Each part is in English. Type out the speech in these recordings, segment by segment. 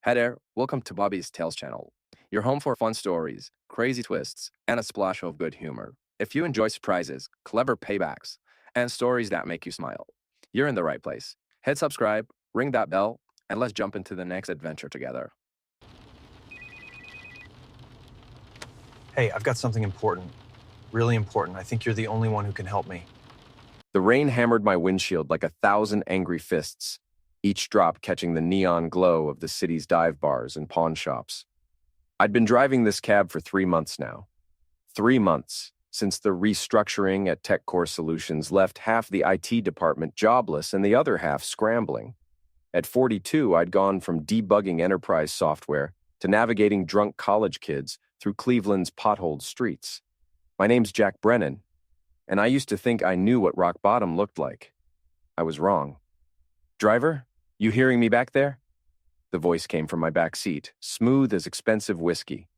Hi there, welcome to Bobby's Tales channel, your home for fun stories, crazy twists, and a splash of good humor. If you enjoy surprises, clever paybacks, and stories that make you smile, you're in the right place. Hit subscribe, ring that bell, and let's jump into the next adventure together. Hey, I've got something important. Really important. I think you're the only one who can help me. The rain hammered my windshield like 1,000 angry fists, each drop catching the neon glow of the city's dive bars and pawn shops. I'd been driving this cab for 3 months now. 3 months since the restructuring at Tech Core Solutions left half the IT department jobless and the other half scrambling. At 42, I'd gone from debugging enterprise software to navigating drunk college kids through Cleveland's potholed streets. My name's Jack Brennan, and I used to think I knew what rock bottom looked like. I was wrong. Driver, you hearing me back there? The voice came from my back seat, smooth as expensive whiskey.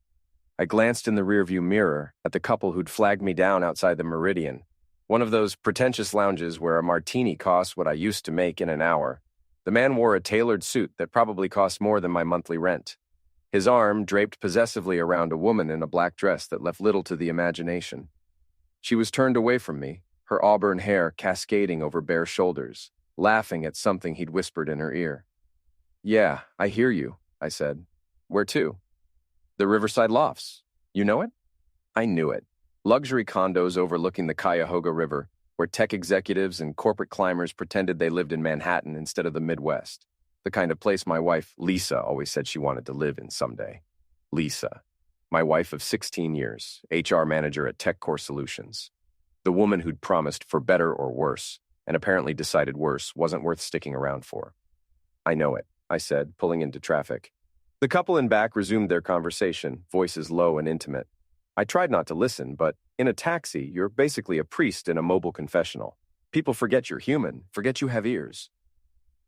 I glanced in the rearview mirror at the couple who'd flagged me down outside the Meridian, one of those pretentious lounges where a martini costs what I used to make in an hour. The man wore a tailored suit that probably cost more than my monthly rent. His arm draped possessively around a woman in a black dress that left little to the imagination. She was turned away from me, her auburn hair cascading over bare shoulders, laughing at something he'd whispered in her ear. "Yeah, I hear you," I said. "Where to?" "The Riverside Lofts. You know it?" I knew it. Luxury condos overlooking the Cuyahoga River, where tech executives and corporate climbers pretended they lived in Manhattan instead of the Midwest. The kind of place my wife, Lisa, always said she wanted to live in someday. Lisa, my wife of 16 years, HR manager at Tech Core Solutions. The woman who'd promised for better or worse, and apparently decided worse wasn't worth sticking around for. "I know it," I said, pulling into traffic. The couple in back resumed their conversation, voices low and intimate. I tried not to listen, but in a taxi, you're basically a priest in a mobile confessional. People forget you're human, forget you have ears.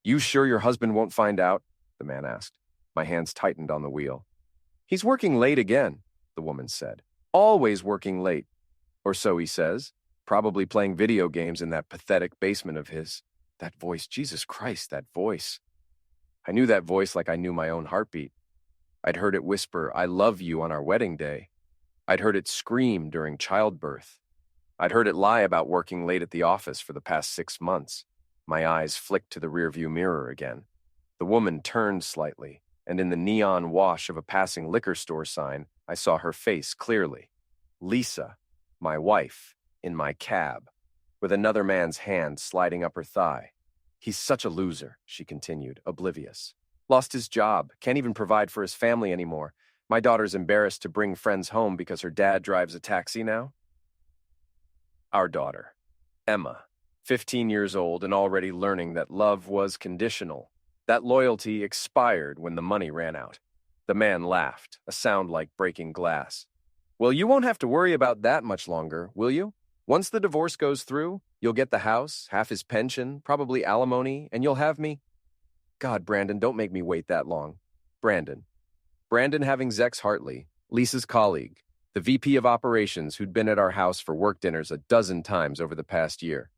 "You sure your husband won't find out?" the man asked. My hands tightened on the wheel. "He's working late again," the woman said. "Always working late. Or so he says. Probably playing video games in that pathetic basement of his. That voice, Jesus Christ, that voice. I knew that voice like I knew my own heartbeat. I'd heard it whisper, 'I love you' on our wedding day. I'd heard it scream during childbirth. I'd heard it lie about working late at the office for the past 6 months. My eyes flicked to the rearview mirror again. The woman turned slightly, and in the neon wash of a passing liquor store sign, I saw her face clearly. Lisa, my wife, in my cab, with another man's hand sliding up her thigh. "He's such a loser," she continued, oblivious. "Lost his job, can't even provide for his family anymore. My daughter's embarrassed to bring friends home because her dad drives a taxi now." Our daughter, Emma, 15 years old and already learning that love was conditional. That loyalty expired when the money ran out. The man laughed, a sound like breaking glass. "Well, you won't have to worry about that much longer, will you? Once the divorce goes through, you'll get the house, half his pension, probably alimony, and you'll have me." God, Brandon, don't make me wait that long. Brandon having Zex Hartley, Lisa's colleague, the VP of operations who'd been at our house for work dinners a dozen times over the past year.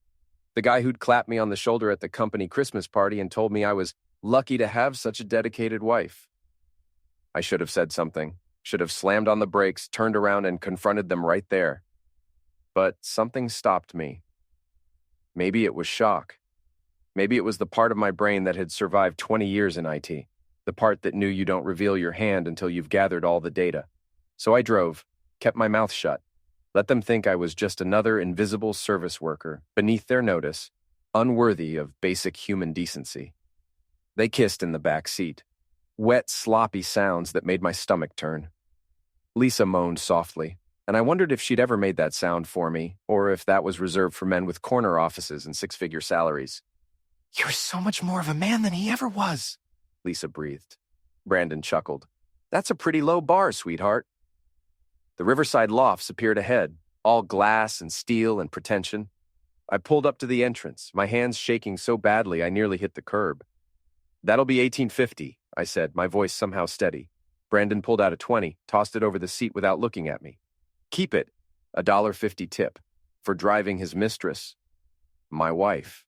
The guy who'd clapped me on the shoulder at the company Christmas party and told me I was lucky to have such a dedicated wife. I should have said something, should have slammed on the brakes, turned around and confronted them right there. But something stopped me. Maybe it was shock. Maybe it was the part of my brain that had survived 20 years in IT, the part that knew you don't reveal your hand until you've gathered all the data. So I drove, kept my mouth shut, let them think I was just another invisible service worker beneath their notice, unworthy of basic human decency. They kissed in the back seat, wet, sloppy sounds that made my stomach turn. Lisa moaned softly, and I wondered if she'd ever made that sound for me, or if that was reserved for men with corner offices and six-figure salaries. "You're so much more of a man than he ever was," Lisa breathed. Brandon chuckled. "That's a pretty low bar, sweetheart." The Riverside Lofts appeared ahead, all glass and steel and pretension. I pulled up to the entrance, my hands shaking so badly I nearly hit the curb. "That'll be $18.50, I said, my voice somehow steady. Brandon pulled out a 20, tossed it over the seat without looking at me. "Keep it, $1.50 tip, for driving his mistress, my wife."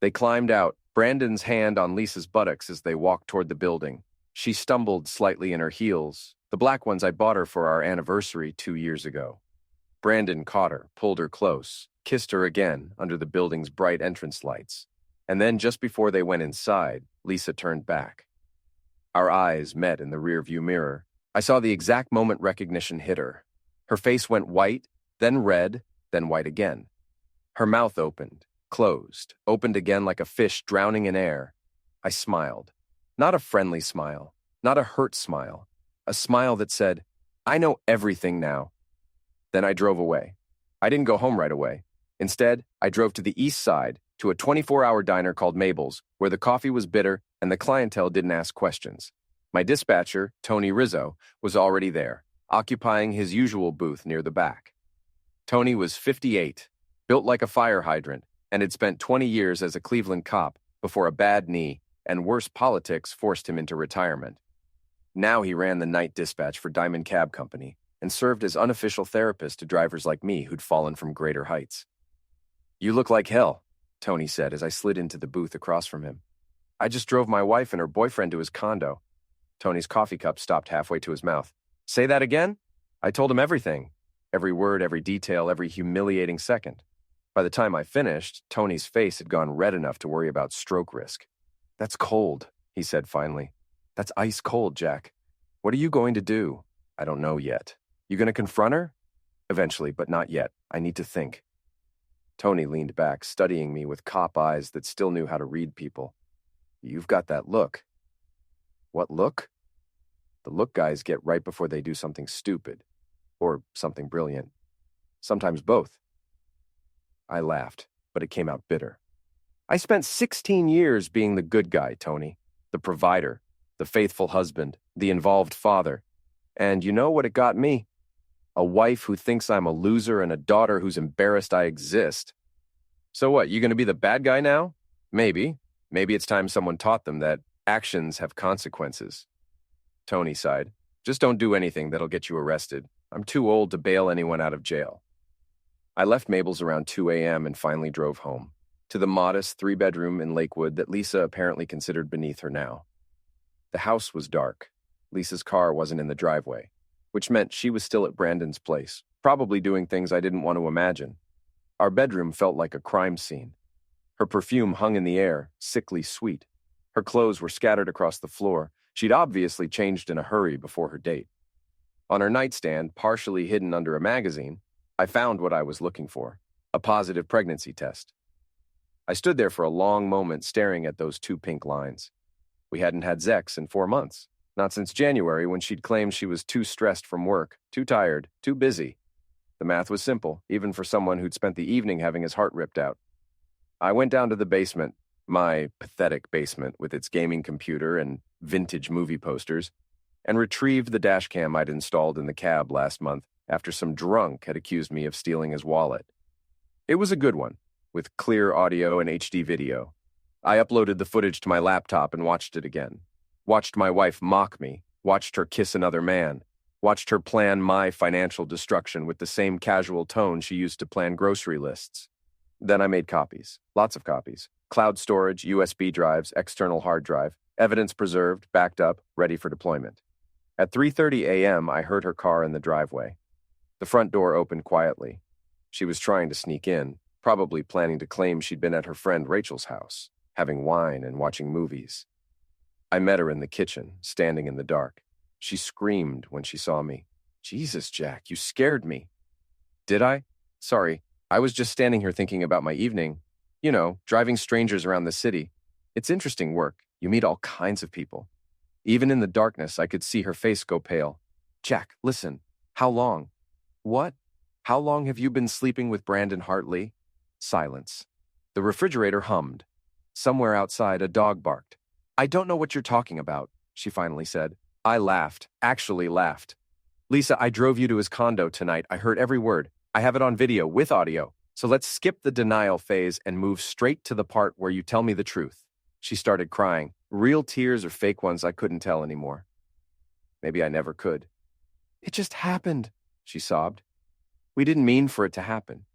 They climbed out, Brandon's hand on Lisa's buttocks as they walked toward the building. She stumbled slightly in her heels, the black ones I bought her for our anniversary 2 years ago. Brandon caught her, pulled her close, kissed her again under the building's bright entrance lights. And then, just before they went inside, Lisa turned back. Our eyes met in the rearview mirror. I saw the exact moment recognition hit her. Her face went white, then red, then white again. Her mouth opened, closed, opened again like a fish drowning in air. I smiled. Not a friendly smile, not a hurt smile. A smile that said, "I know everything now." Then I drove away. I didn't go home right away. Instead, I drove to the east side, to a 24-hour diner called Mabel's, where the coffee was bitter and the clientele didn't ask questions. My dispatcher, Tony Rizzo, was already there, occupying his usual booth near the back. Tony was 58, built like a fire hydrant, and had spent 20 years as a Cleveland cop before a bad knee and worse politics forced him into retirement. Now he ran the night dispatch for Diamond Cab Company and served as unofficial therapist to drivers like me who'd fallen from greater heights. "You look like hell," Tony said as I slid into the booth across from him. "I just drove my wife and her boyfriend to his condo." Tony's coffee cup stopped halfway to his mouth. "Say that again?" I told him everything. Every word, every detail, every humiliating second. By the time I finished, Tony's face had gone red enough to worry about stroke risk. "That's cold," he said finally. "That's ice cold, Jack. What are you going to do?" "I don't know yet." "You going to confront her?" "Eventually, but not yet. I need to think." Tony leaned back, studying me with cop eyes that still knew how to read people. "You've got that look." "What look?" "The look guys get right before they do something stupid. Or something brilliant. Sometimes both." I laughed, but it came out bitter. "I spent 16 years being the good guy, Tony. The provider, the faithful husband, the involved father. And you know what it got me? A wife who thinks I'm a loser and a daughter who's embarrassed I exist. So what, you gonna be the bad guy now? Maybe. Maybe it's time someone taught them that actions have consequences." Tony sighed. "Just don't do anything that'll get you arrested. I'm too old to bail anyone out of jail." I left Mabel's around 2 a.m. and finally drove home, to the modest 3-bedroom in Lakewood that Lisa apparently considered beneath her now. The house was dark. Lisa's car wasn't in the driveway, which meant she was still at Brandon's place, probably doing things I didn't want to imagine. Our bedroom felt like a crime scene. Her perfume hung in the air, sickly sweet. Her clothes were scattered across the floor. She'd obviously changed in a hurry before her date. On her nightstand, partially hidden under a magazine, I found what I was looking for, a positive pregnancy test. I stood there for a long moment staring at those 2 pink lines. We hadn't had sex in 4 months. Not since January, when she'd claimed she was too stressed from work, too tired, too busy. The math was simple, even for someone who'd spent the evening having his heart ripped out. I went down to the basement, my pathetic basement with its gaming computer and vintage movie posters, and retrieved the dash cam I'd installed in the cab last month after some drunk had accused me of stealing his wallet. It was a good one, with clear audio and HD video. I uploaded the footage to my laptop and watched it again. Watched my wife mock me, watched her kiss another man, watched her plan my financial destruction with the same casual tone she used to plan grocery lists. Then I made copies, lots of copies. Cloud storage, USB drives, external hard drive, evidence preserved, backed up, ready for deployment. At 3:30 a.m., I heard her car in the driveway. The front door opened quietly. She was trying to sneak in, probably planning to claim she'd been at her friend Rachel's house, having wine and watching movies. I met her in the kitchen, standing in the dark. She screamed when she saw me. "Jesus, Jack, you scared me." "Did I? Sorry, I was just standing here thinking about my evening. You know, driving strangers around the city. It's interesting work. You meet all kinds of people." Even in the darkness, I could see her face go pale. "Jack, listen. How long?" "What? How long have you been sleeping with Brandon Hartley?" Silence. The refrigerator hummed. Somewhere outside, a dog barked. "I don't know what you're talking about," she finally said. I laughed, actually laughed. "Lisa, I drove you to his condo tonight. I heard every word. I have it on video with audio. So let's skip the denial phase and move straight to the part where you tell me the truth." She started crying. Real tears or fake ones, I couldn't tell anymore. Maybe I never could. "It just happened," she sobbed. "We didn't mean for it to happen.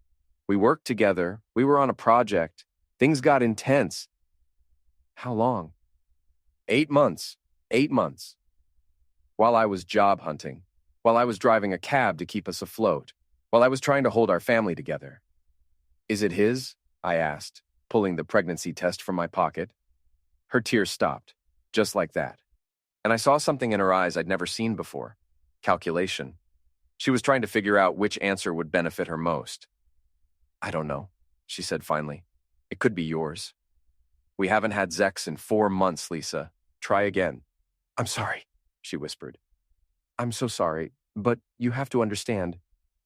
We worked together. We were on a project. Things got intense." "How long?" 8 months. 8 months. While I was job hunting, while I was driving a cab to keep us afloat, while I was trying to hold our family together. Is it his? I asked, pulling the pregnancy test from my pocket. Her tears stopped, just like that. And I saw something in her eyes I'd never seen before. Calculation. She was trying to figure out which answer would benefit her most. I don't know, she said finally. It could be yours. We haven't had sex in 4 months, Lisa. Try again. I'm sorry, she whispered. I'm so sorry, but you have to understand.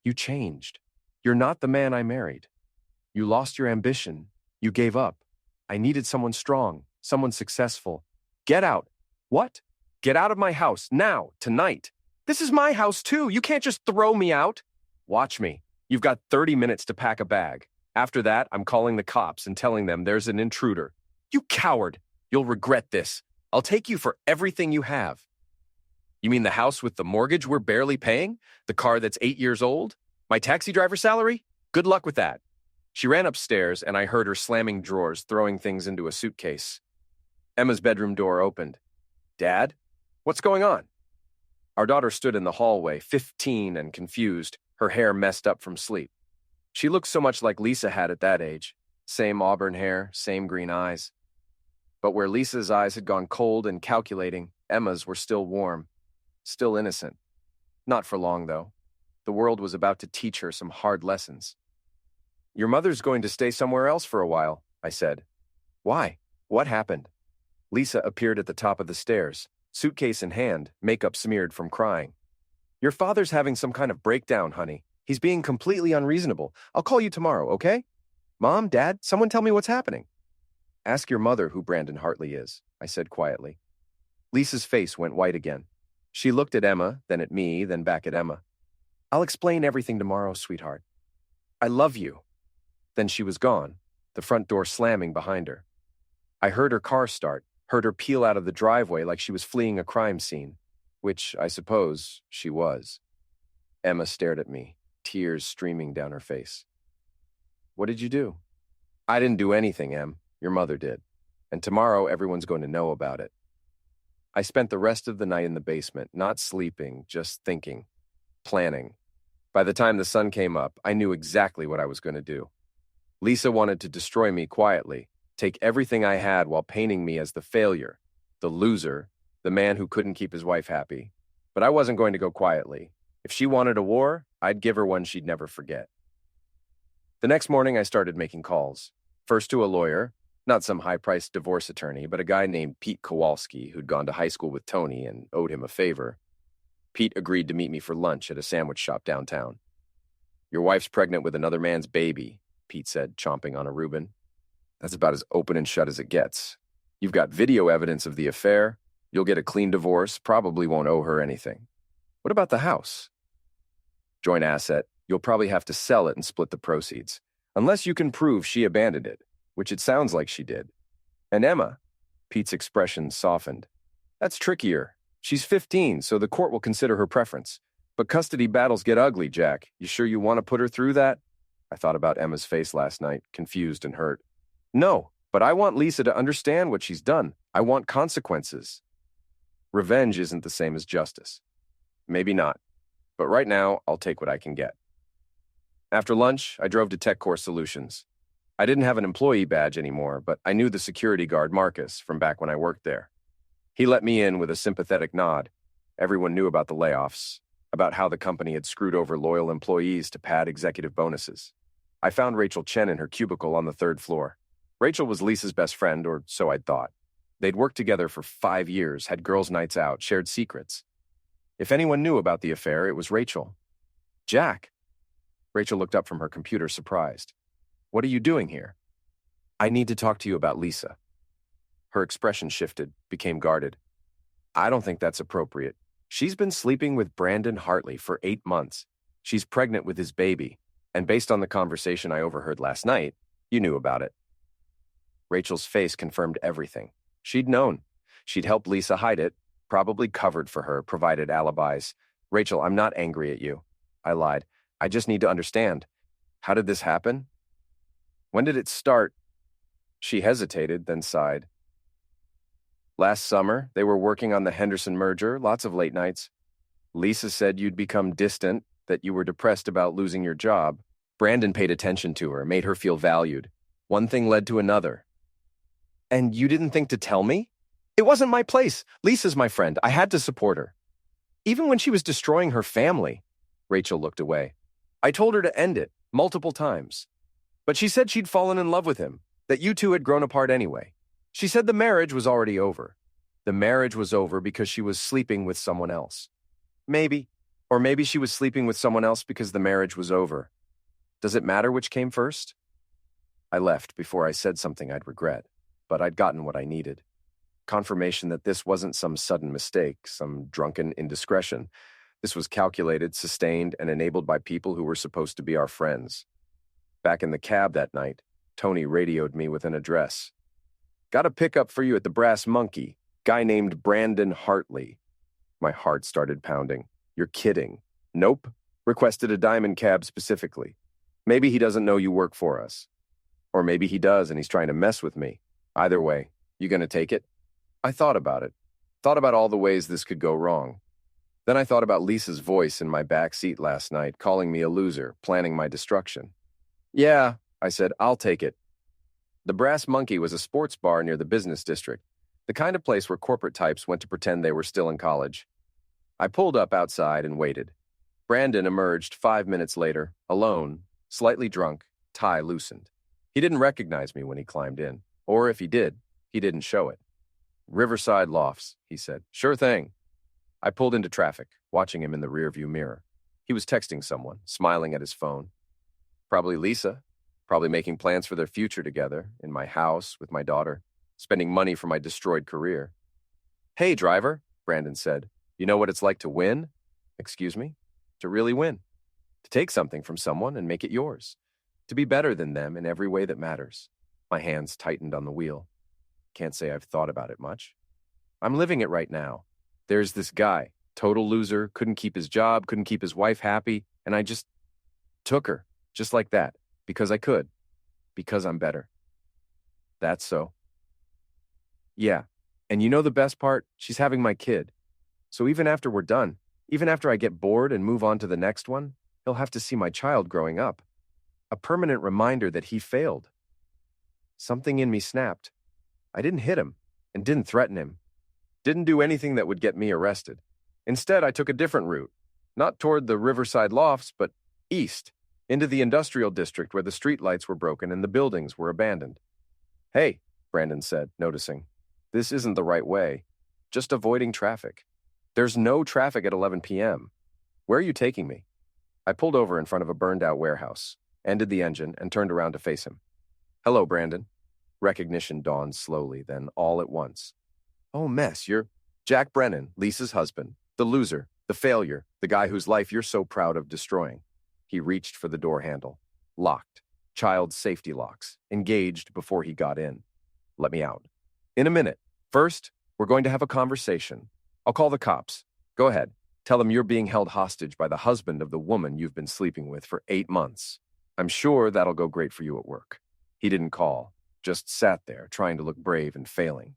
You changed. You're not the man I married. You lost your ambition. You gave up. I needed someone strong, someone successful. Get out. What? Get out of my house, now, tonight. This is my house, too. You can't just throw me out. Watch me. You've got 30 minutes to pack a bag. After that, I'm calling the cops and telling them there's an intruder. You coward. You'll regret this. I'll take you for everything you have. You mean the house with the mortgage we're barely paying? The car that's 8 years old? My taxi driver salary? Good luck with that. She ran upstairs, and I heard her slamming drawers, throwing things into a suitcase. Emma's bedroom door opened. Dad? What's going on? Our daughter stood in the hallway, 15 and confused, her hair messed up from sleep. She looked so much like Lisa had at that age. Same auburn hair, same green eyes. But where Lisa's eyes had gone cold and calculating, Emma's were still warm, still innocent. Not for long, though. The world was about to teach her some hard lessons. Your mother's going to stay somewhere else for a while, I said. Why? What happened? Lisa appeared at the top of the stairs, suitcase in hand, makeup smeared from crying. Your father's having some kind of breakdown, honey. He's being completely unreasonable. I'll call you tomorrow, okay? Mom, Dad, someone tell me what's happening. Ask your mother who Brandon Hartley is, I said quietly. Lisa's face went white again. She looked at Emma, then at me, then back at Emma. I'll explain everything tomorrow, sweetheart. I love you. Then she was gone, the front door slamming behind her. I heard her car start, heard her peel out of the driveway like she was fleeing a crime scene, which, I suppose, she was. Emma stared at me, tears streaming down her face. What did you do? I didn't do anything, Em. Your mother did. And tomorrow everyone's going to know about it. I spent the rest of the night in the basement, not sleeping, just thinking, planning. By the time the sun came up, I knew exactly what I was going to do. Lisa wanted to destroy me quietly, take everything I had while painting me as the failure, the loser, the man who couldn't keep his wife happy. But I wasn't going to go quietly. If she wanted a war, I'd give her one she'd never forget. The next morning, I started making calls. First to a lawyer, not some high-priced divorce attorney, but a guy named Pete Kowalski who'd gone to high school with Tony and owed him a favor. Pete agreed to meet me for lunch at a sandwich shop downtown. Your wife's pregnant with another man's baby, Pete said, chomping on a Reuben. That's about as open and shut as it gets. You've got video evidence of the affair. You'll get a clean divorce, probably won't owe her anything. What about the house? Joint asset. You'll probably have to sell it and split the proceeds, unless you can prove she abandoned it, which it sounds like she did. And Emma, Pete's expression softened. That's trickier. She's 15, so the court will consider her preference. But custody battles get ugly, Jack. You sure you want to put her through that? I thought about Emma's face last night, confused and hurt. No, but I want Lisa to understand what she's done. I want consequences. Revenge isn't the same as justice. Maybe not. But right now, I'll take what I can get. After lunch, I drove to TechCore Solutions. I didn't have an employee badge anymore, but I knew the security guard, Marcus, from back when I worked there. He let me in with a sympathetic nod. Everyone knew about the layoffs, about how the company had screwed over loyal employees to pad executive bonuses. I found Rachel Chen in her cubicle on the 3rd floor. Rachel was Lisa's best friend, or so I'd thought. They'd worked together for 5 years, had girls' nights out, shared secrets. If anyone knew about the affair, it was Rachel. Jack. Rachel looked up from her computer, surprised. What are you doing here? I need to talk to you about Lisa. Her expression shifted, became guarded. I don't think that's appropriate. She's been sleeping with Brandon Hartley for 8 months. She's pregnant with his baby. And based on the conversation I overheard last night, you knew about it. Rachel's face confirmed everything. She'd known. She'd helped Lisa hide it, probably covered for her, provided alibis. Rachel, I'm not angry at you. I lied. I just need to understand. How did this happen? When did it start? She hesitated, then sighed. Last summer, they were working on the Henderson merger, lots of late nights. Lisa said you'd become distant, that you were depressed about losing your job. Brandon paid attention to her, made her feel valued. One thing led to another. And you didn't think to tell me? It wasn't my place. Lisa's my friend. I had to support her. Even when she was destroying her family. Rachel looked away. I told her to end it, multiple times. But she said she'd fallen in love with him, that you two had grown apart anyway. She said the marriage was already over. The marriage was over because she was sleeping with someone else. Maybe. Or maybe she was sleeping with someone else because the marriage was over. Does it matter which came first? I left before I said something I'd regret, but I'd gotten what I needed. Confirmation that this wasn't some sudden mistake, some drunken indiscretion. This was calculated, sustained, and enabled by people who were supposed to be our friends. Back in the cab that night, Tony radioed me with an address. Got a pickup for you at the Brass Monkey. Guy named Brandon Hartley. My heart started pounding. You're kidding. Nope. Requested a diamond cab specifically. Maybe he doesn't know you work for us. Or maybe he does and he's trying to mess with me. Either way, you gonna take it? I thought about it. Thought about all the ways this could go wrong. Then I thought about Lisa's voice in my back seat last night, calling me a loser, planning my destruction. Yeah, I said, I'll take it. The Brass Monkey was a sports bar near the business district, the kind of place where corporate types went to pretend they were still in college. I pulled up outside and waited. Brandon emerged 5 minutes later, alone, slightly drunk, tie loosened. He didn't recognize me when he climbed in, or if he did, he didn't show it. Riverside Lofts, he said. Sure thing. I pulled into traffic, watching him in the rearview mirror. He was texting someone, smiling at his phone. Probably Lisa. Probably making plans for their future together, in my house, with my daughter, spending money for my destroyed career. Hey, driver, Brandon said. You know what it's like to win? Excuse me? To really win. To take something from someone and make it yours. To be better than them in every way that matters. My hands tightened on the wheel. Can't say I've thought about it much. I'm living it right now. There's this guy, total loser, couldn't keep his job, couldn't keep his wife happy, and I just took her, just like that, because I could, because I'm better. That's so. Yeah, and you know the best part? She's having my kid. So even after we're done, even after I get bored and move on to the next one, he'll have to see my child growing up. A permanent reminder that he failed. Something in me snapped. I didn't hit him and didn't threaten him. Didn't do anything that would get me arrested. Instead, I took a different route, not toward the Riverside Lofts, but east, into the industrial district where the streetlights were broken and the buildings were abandoned. Hey, Brandon said, noticing. This isn't the right way. Just avoiding traffic. There's no traffic at 11 p.m. Where are you taking me? I pulled over in front of a burned-out warehouse, ended the engine, and turned around to face him. Hello, Brandon. Recognition dawned slowly, then all at once. Oh, mess, you're Jack Brennan, Lisa's husband, the loser, the failure, the guy whose life you're so proud of destroying. He reached for the door handle. Locked. Child safety locks. Engaged before he got in. Let me out. In a minute. First, we're going to have a conversation. I'll call the cops. Go ahead. Tell them you're being held hostage by the husband of the woman you've been sleeping with for 8 months. I'm sure that'll go great for you at work. He didn't call, just sat there trying to look brave and failing.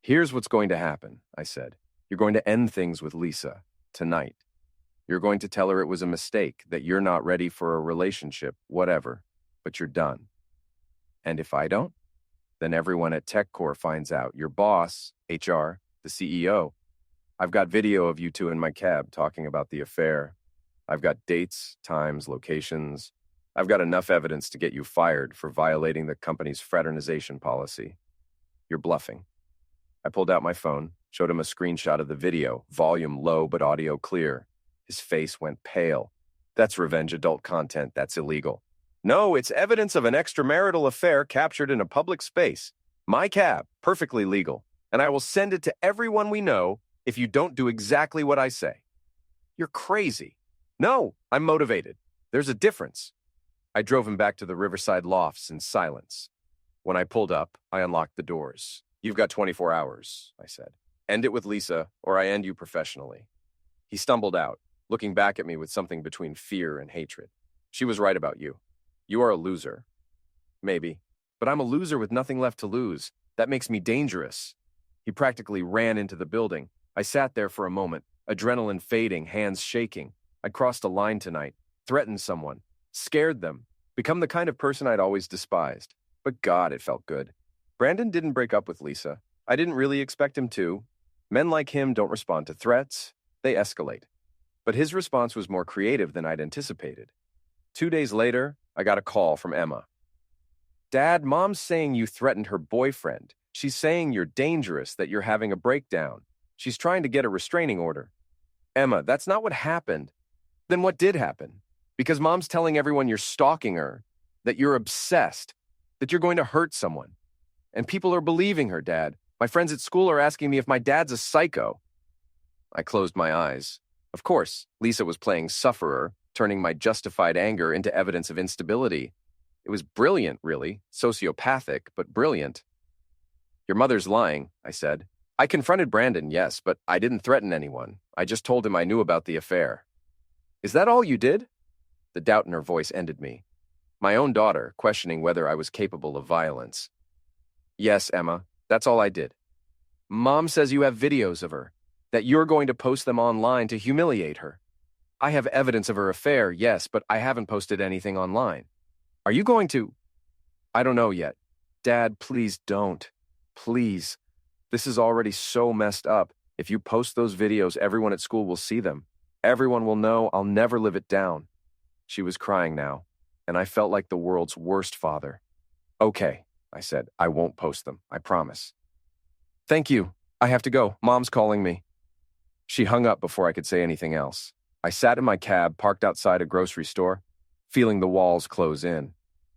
Here's what's going to happen, I said. You're going to end things with Lisa, tonight. You're going to tell her it was a mistake, that you're not ready for a relationship, whatever, but you're done. And if I don't? Then everyone at TechCore finds out. Your boss, HR, the CEO. I've got video of you two in my cab talking about the affair. I've got dates, times, locations. I've got enough evidence to get you fired for violating the company's fraternization policy. You're bluffing. I pulled out my phone, showed him a screenshot of the video, volume low but audio clear. His face went pale. That's revenge adult content. That's illegal. No, it's evidence of an extramarital affair captured in a public space. My cab, perfectly legal. And I will send it to everyone we know if you don't do exactly what I say. You're crazy. No, I'm motivated. There's a difference. I drove him back to the Riverside Lofts in silence. When I pulled up, I unlocked the doors. You've got 24 hours, I said. End it with Lisa, or I end you professionally. He stumbled out, looking back at me with something between fear and hatred. She was right about you. You are a loser. Maybe. But I'm a loser with nothing left to lose. That makes me dangerous. He practically ran into the building. I sat there for a moment, adrenaline fading, hands shaking. I'd crossed a line tonight, threatened someone, scared them, become the kind of person I'd always despised. But God, it felt good. Brandon didn't break up with Lisa. I didn't really expect him to. Men like him don't respond to threats. They escalate. But his response was more creative than I'd anticipated. 2 days later, I got a call from Emma. Dad, Mom's saying you threatened her boyfriend. She's saying you're dangerous, that you're having a breakdown. She's trying to get a restraining order. Emma, that's not what happened. Then what did happen? Because Mom's telling everyone you're stalking her, that you're obsessed, that you're going to hurt someone. And people are believing her, Dad. My friends at school are asking me if my dad's a psycho. I closed my eyes. Of course, Lisa was playing sufferer, turning my justified anger into evidence of instability. It was brilliant, really. Sociopathic, but brilliant. Your mother's lying, I said. I confronted Brandon, yes, but I didn't threaten anyone. I just told him I knew about the affair. Is that all you did? The doubt in her voice ended me. My own daughter, questioning whether I was capable of violence. Yes, Emma, that's all I did. Mom says you have videos of her, that you're going to post them online to humiliate her. I have evidence of her affair, yes, but I haven't posted anything online. Are you going to? I don't know yet. Dad, please don't. Please. This is already so messed up. If you post those videos, everyone at school will see them. Everyone will know I'll never live it down. She was crying now, and I felt like the world's worst father. Okay, I said, I won't post them, I promise. Thank you. I have to go. Mom's calling me. She hung up before I could say anything else. I sat in my cab, parked outside a grocery store, feeling the walls close in.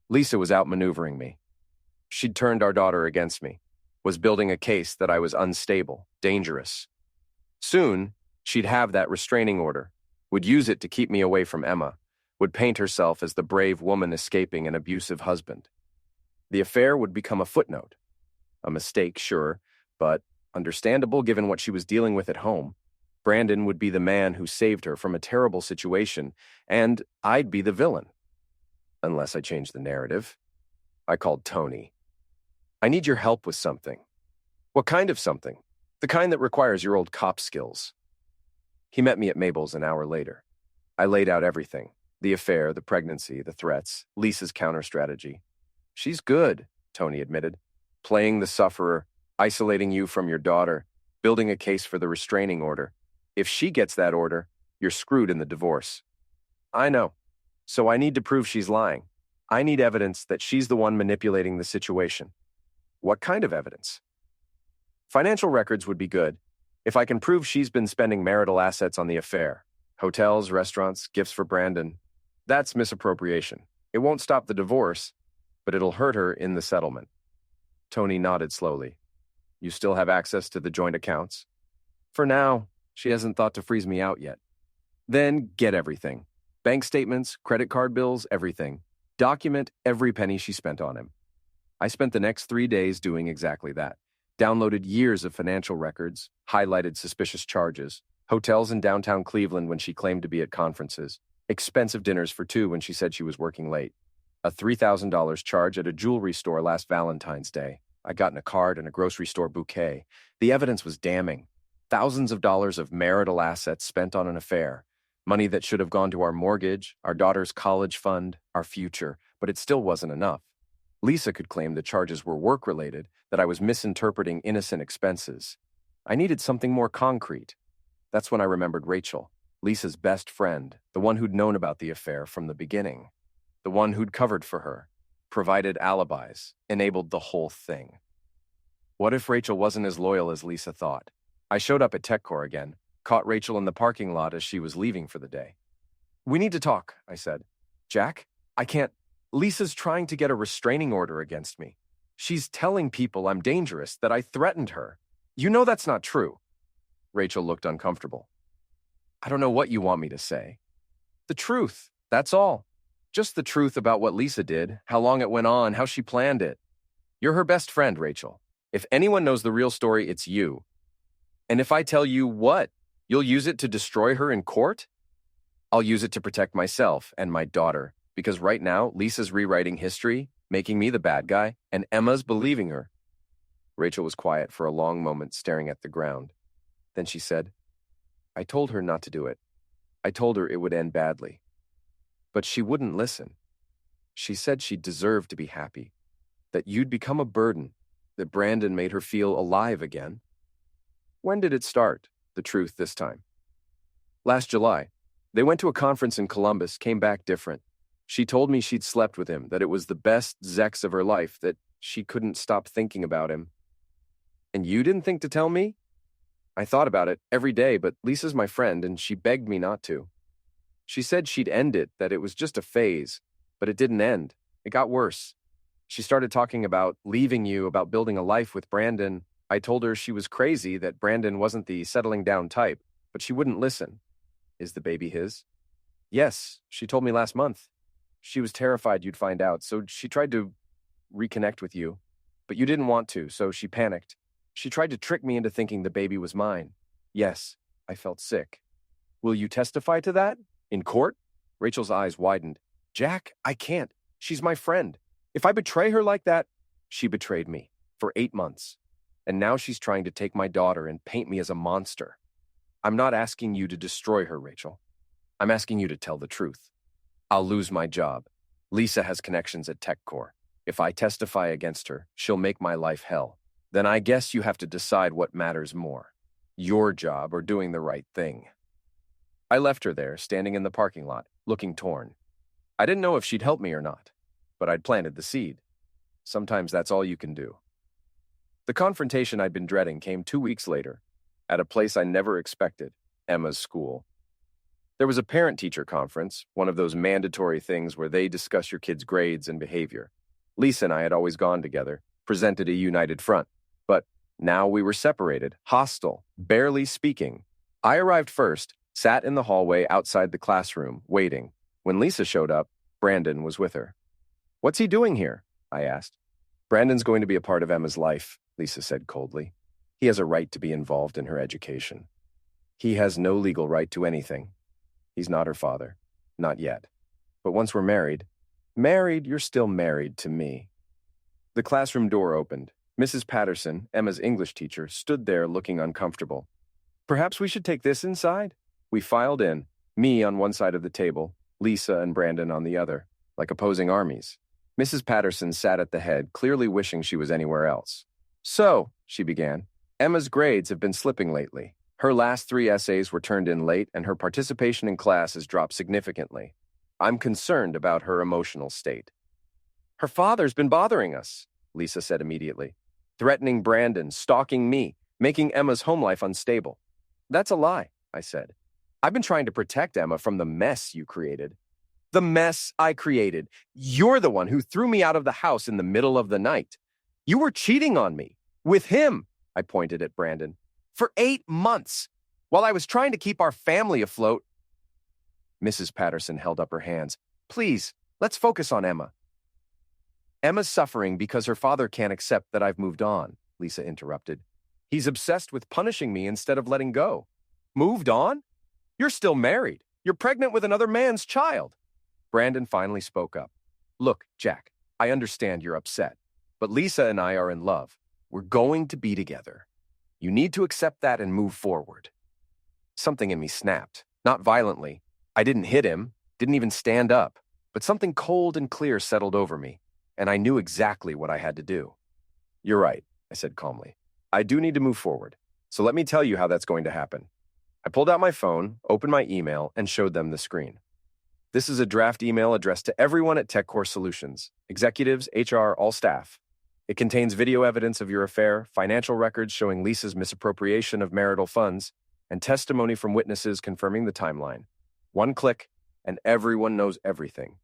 Lisa was outmaneuvering me. She'd turned our daughter against me, was building a case that I was unstable, dangerous. Soon, she'd have that restraining order, would use it to keep me away from Emma, would paint herself as the brave woman escaping an abusive husband. The affair would become a footnote. A mistake, sure, but understandable given what she was dealing with at home. Brandon would be the man who saved her from a terrible situation, and I'd be the villain. Unless I changed the narrative. I called Tony. I need your help with something. What kind of something? The kind that requires your old cop skills. He met me at Mabel's an hour later. I laid out everything. The affair, the pregnancy, the threats, Lisa's counter-strategy. She's good, Tony admitted. Playing the sufferer, isolating you from your daughter, building a case for the restraining order. If she gets that order, you're screwed in the divorce. I know. So I need to prove she's lying. I need evidence that she's the one manipulating the situation. What kind of evidence? Financial records would be good. If I can prove she's been spending marital assets on the affair, hotels, restaurants, gifts for Brandon, that's misappropriation. It won't stop the divorce, but it'll hurt her in the settlement. Tony nodded slowly. You still have access to the joint accounts? For now, she hasn't thought to freeze me out yet. Then get everything. Bank statements, credit card bills, everything. Document every penny she spent on him. I spent the next 3 days doing exactly that. Downloaded years of financial records, highlighted suspicious charges, hotels in downtown Cleveland when she claimed to be at conferences, expensive dinners for two when she said she was working late, a $3,000 charge at a jewelry store last Valentine's Day. I'd gotten a card and a grocery store bouquet. The evidence was damning. Thousands of dollars of marital assets spent on an affair. Money that should have gone to our mortgage, our daughter's college fund, our future, but it still wasn't enough. Lisa could claim the charges were work-related, that I was misinterpreting innocent expenses. I needed something more concrete. That's when I remembered Rachel, Lisa's best friend, the one who'd known about the affair from the beginning, the one who'd covered for her, provided alibis, enabled the whole thing. What if Rachel wasn't as loyal as Lisa thought? I showed up at TechCore again, caught Rachel in the parking lot as she was leaving for the day. We need to talk, I said. Jack, I can't. Lisa's trying to get a restraining order against me. She's telling people I'm dangerous, that I threatened her. You know that's not true. Rachel looked uncomfortable. I don't know what you want me to say. The truth, that's all. Just the truth about what Lisa did, how long it went on, how she planned it. You're her best friend, Rachel. If anyone knows the real story, it's you. And if I tell you what, you'll use it to destroy her in court? I'll use it to protect myself and my daughter, because right now, Lisa's rewriting history, making me the bad guy, and Emma's believing her. Rachel was quiet for a long moment, staring at the ground. Then she said, I told her not to do it. I told her it would end badly. But she wouldn't listen. She said she deserved to be happy, that you'd become a burden, that Brandon made her feel alive again. When did it start, the truth this time? Last July. They went to a conference in Columbus, came back different. She told me she'd slept with him, that it was the best sex of her life, that she couldn't stop thinking about him. And you didn't think to tell me? I thought about it every day, but Lisa's my friend, and she begged me not to. She said she'd end it, that it was just a phase, but it didn't end. It got worse. She started talking about leaving you, about building a life with Brandon. I told her she was crazy, that Brandon wasn't the settling down type, but she wouldn't listen. Is the baby his? Yes, she told me last month. She was terrified you'd find out, so she tried to reconnect with you. But you didn't want to, so she panicked. She tried to trick me into thinking the baby was mine. Yes, I felt sick. Will you testify to that? In court? Rachel's eyes widened. Jack, I can't. She's my friend. If I betray her like that, she betrayed me for 8 months. And now she's trying to take my daughter and paint me as a monster. I'm not asking you to destroy her, Rachel. I'm asking you to tell the truth. I'll lose my job. Lisa has connections at TechCore. If I testify against her, she'll make my life hell. Then I guess you have to decide what matters more, your job or doing the right thing. I left her there, standing in the parking lot, looking torn. I didn't know if she'd help me or not, but I'd planted the seed. Sometimes that's all you can do. The confrontation I'd been dreading came 2 weeks later, at a place I never expected, Emma's school. There was a parent-teacher conference, one of those mandatory things where they discuss your kids' grades and behavior. Lisa and I had always gone together, presented a united front. But now we were separated, hostile, barely speaking. I arrived first, sat in the hallway outside the classroom, waiting. When Lisa showed up, Brandon was with her. What's he doing here? I asked. Brandon's going to be a part of Emma's life, Lisa said coldly. He has a right to be involved in her education. He has no legal right to anything. He's not her father. Not yet. But once we're married, you're still married to me. The classroom door opened. Mrs. Patterson, Emma's English teacher, stood there looking uncomfortable. Perhaps we should take this inside? We filed in, me on one side of the table, Lisa and Brandon on the other, like opposing armies. Mrs. Patterson sat at the head, clearly wishing she was anywhere else. So, she began, Emma's grades have been slipping lately. Her last 3 essays were turned in late, and her participation in class has dropped significantly. I'm concerned about her emotional state. Her father's been bothering us, Lisa said immediately. Threatening Brandon, stalking me, making Emma's home life unstable. That's a lie, I said. I've been trying to protect Emma from the mess you created. The mess I created. You're the one who threw me out of the house in the middle of the night. You were cheating on me. With him, I pointed at Brandon. For 8 months, while I was trying to keep our family afloat. Mrs. Patterson held up her hands. Please, let's focus on Emma. Emma's suffering because her father can't accept that I've moved on, Lisa interrupted. He's obsessed with punishing me instead of letting go. Moved on? You're still married. You're pregnant with another man's child. Brandon finally spoke up. Look, Jack, I understand you're upset, but Lisa and I are in love. We're going to be together. You need to accept that and move forward. Something in me snapped, not violently. I didn't hit him, didn't even stand up, but something cold and clear settled over me, and I knew exactly what I had to do. You're right, I said calmly. I do need to move forward, so let me tell you how that's going to happen. I pulled out my phone, opened my email, and showed them the screen. This is a draft email addressed to everyone at TechCore Solutions, executives, HR, all staff. It contains video evidence of your affair, financial records showing Lisa's misappropriation of marital funds, and testimony from witnesses confirming the timeline. One click, and everyone knows everything.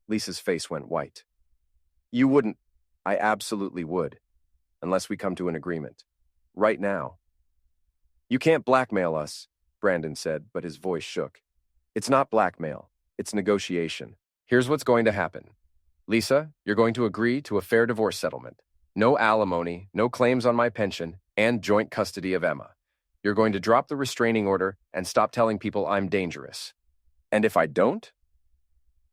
Lisa's face went white. You wouldn't. I absolutely would, unless we come to an agreement. Right now. You can't blackmail us, Brandon said, but his voice shook. It's not blackmail. It's negotiation. Here's what's going to happen. Lisa, you're going to agree to a fair divorce settlement. No alimony, no claims on my pension, and joint custody of Emma. You're going to drop the restraining order and stop telling people I'm dangerous. And if I don't,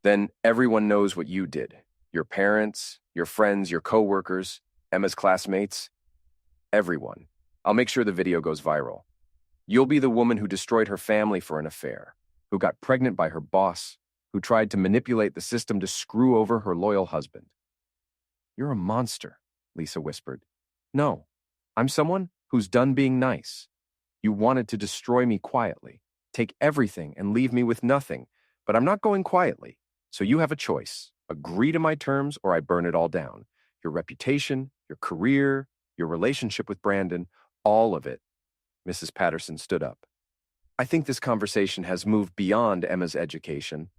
then everyone knows what you did. Your parents, your friends, your coworkers, Emma's classmates. Everyone. I'll make sure the video goes viral. You'll be the woman who destroyed her family for an affair, who got pregnant by her boss, who tried to manipulate the system to screw over her loyal husband. You're a monster, Lisa whispered. No, I'm someone who's done being nice. You wanted to destroy me quietly, take everything and leave me with nothing, but I'm not going quietly. So you have a choice. Agree to my terms or I burn it all down. Your reputation, your career, your relationship with Brandon, all of it. Mrs. Patterson stood up. I think this conversation has moved beyond Emma's education.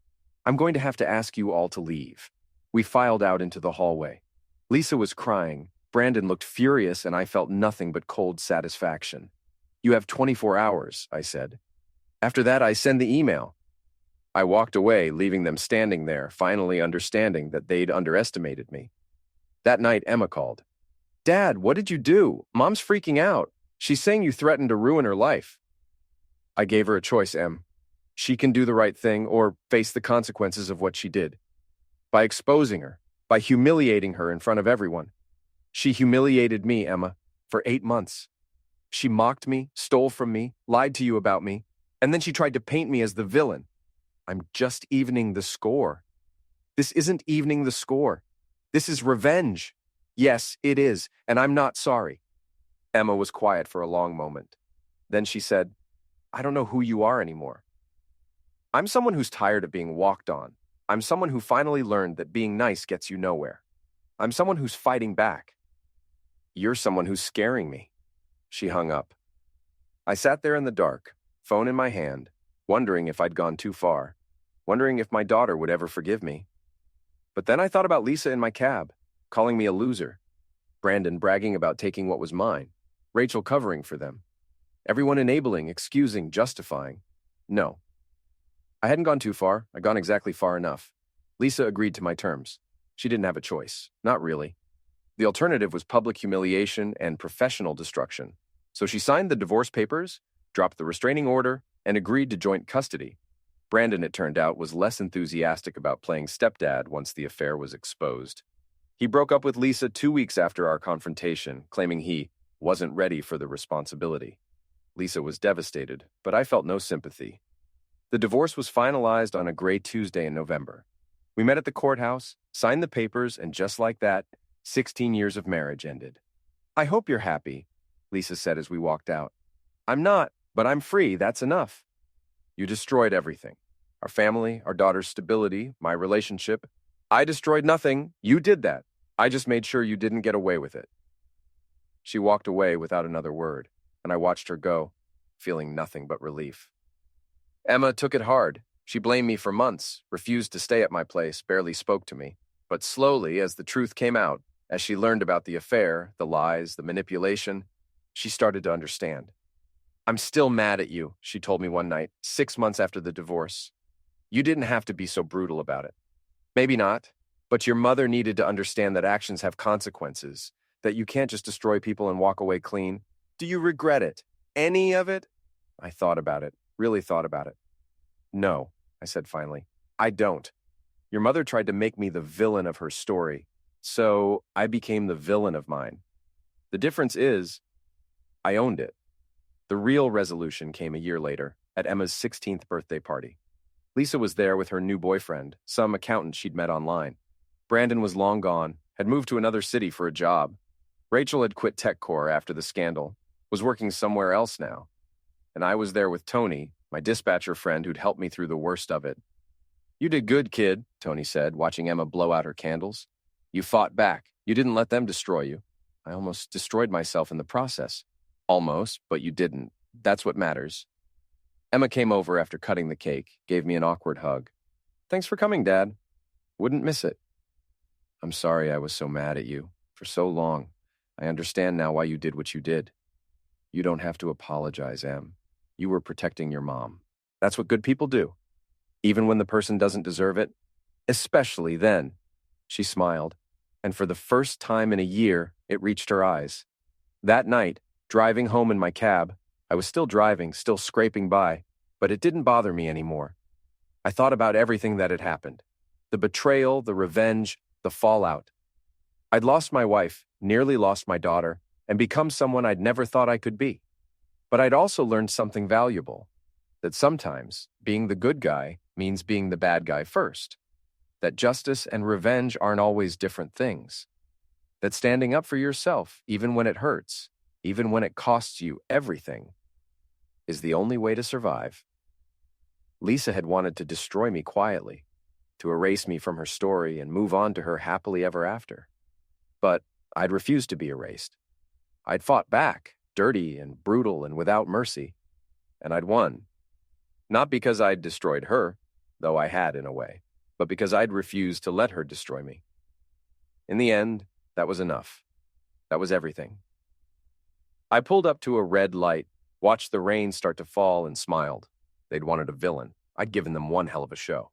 I'm going to have to ask you all to leave. We filed out into the hallway. Lisa was crying. Brandon looked furious, and I felt nothing but cold satisfaction. You have 24 hours, I said. After that, I send the email. I walked away, leaving them standing there, finally understanding that they'd underestimated me. That night, Emma called. Dad, what did you do? Mom's freaking out. She's saying you threatened to ruin her life. I gave her a choice, Em. She can do the right thing or face the consequences of what she did. By exposing her, by humiliating her in front of everyone. She humiliated me, Emma, for 8 months. She mocked me, stole from me, lied to you about me, and then she tried to paint me as the villain. I'm just evening the score. This isn't evening the score. This is revenge. Yes, it is, and I'm not sorry. Emma was quiet for a long moment. Then she said, I don't know who you are anymore. I'm someone who's tired of being walked on. I'm someone who finally learned that being nice gets you nowhere. I'm someone who's fighting back. You're someone who's scaring me. She hung up. I sat there in the dark, phone in my hand, wondering if I'd gone too far, wondering if my daughter would ever forgive me. But then I thought about Lisa in my cab, calling me a loser, Brandon bragging about taking what was mine, Rachel covering for them, everyone enabling, excusing, justifying. No. I hadn't gone too far. I'd gone exactly far enough. Lisa agreed to my terms. She didn't have a choice. Not really. The alternative was public humiliation and professional destruction. So she signed the divorce papers, dropped the restraining order, and agreed to joint custody. Brandon, it turned out, was less enthusiastic about playing stepdad once the affair was exposed. He broke up with Lisa 2 weeks after our confrontation, claiming he wasn't ready for the responsibility. Lisa was devastated, but I felt no sympathy. The divorce was finalized on a gray Tuesday in November. We met at the courthouse, signed the papers, and just like that, 16 years of marriage ended. I hope you're happy, Lisa said as we walked out. I'm not, but I'm free, that's enough. You destroyed everything. Our family, our daughter's stability, my relationship. I destroyed nothing, you did that. I just made sure you didn't get away with it. She walked away without another word, and I watched her go, feeling nothing but relief. Emma took it hard. She blamed me for months, refused to stay at my place, barely spoke to me. But slowly, as the truth came out, as she learned about the affair, the lies, the manipulation, she started to understand. I'm still mad at you, she told me one night, 6 months after the divorce. You didn't have to be so brutal about it. Maybe not, but your mother needed to understand that actions have consequences, that you can't just destroy people and walk away clean. Do you regret it? Any of it? I thought about it, really thought about it. No, I said finally. I don't. Your mother tried to make me the villain of her story, so I became the villain of mine. The difference is, I owned it. The real resolution came a year later, at Emma's 16th birthday party. Lisa was there with her new boyfriend, some accountant she'd met online. Brandon was long gone, had moved to another city for a job. Rachel had quit TechCore after the scandal, was working somewhere else now. And I was there with Tony, my dispatcher friend who'd helped me through the worst of it. You did good, kid, Tony said, watching Emma blow out her candles. You fought back. You didn't let them destroy you. I almost destroyed myself in the process. Almost, but you didn't. That's what matters. Emma came over after cutting the cake, gave me an awkward hug. Thanks for coming, Dad. Wouldn't miss it. I'm sorry I was so mad at you for so long. I understand now why you did what you did. You don't have to apologize, Em. You were protecting your mom. That's what good people do. Even when the person doesn't deserve it. Especially then. She smiled, and for the first time in a year, it reached her eyes. That night, driving home in my cab, I was still driving, still scraping by, but it didn't bother me anymore. I thought about everything that had happened. The betrayal, the revenge, the fallout. I'd lost my wife, nearly lost my daughter, and become someone I'd never thought I could be. But I'd also learned something valuable, that sometimes being the good guy means being the bad guy first, that justice and revenge aren't always different things, that standing up for yourself, even when it hurts, even when it costs you everything, is the only way to survive. Lisa had wanted to destroy me quietly, to erase me from her story and move on to her happily ever after. But I'd refused to be erased. I'd fought back, dirty and brutal and without mercy, and I'd won. Not because I'd destroyed her, though I had in a way, but because I'd refused to let her destroy me. In the end, that was enough. That was everything. I pulled up to a red light, watched the rain start to fall, and smiled. They'd wanted a villain. I'd given them one hell of a show.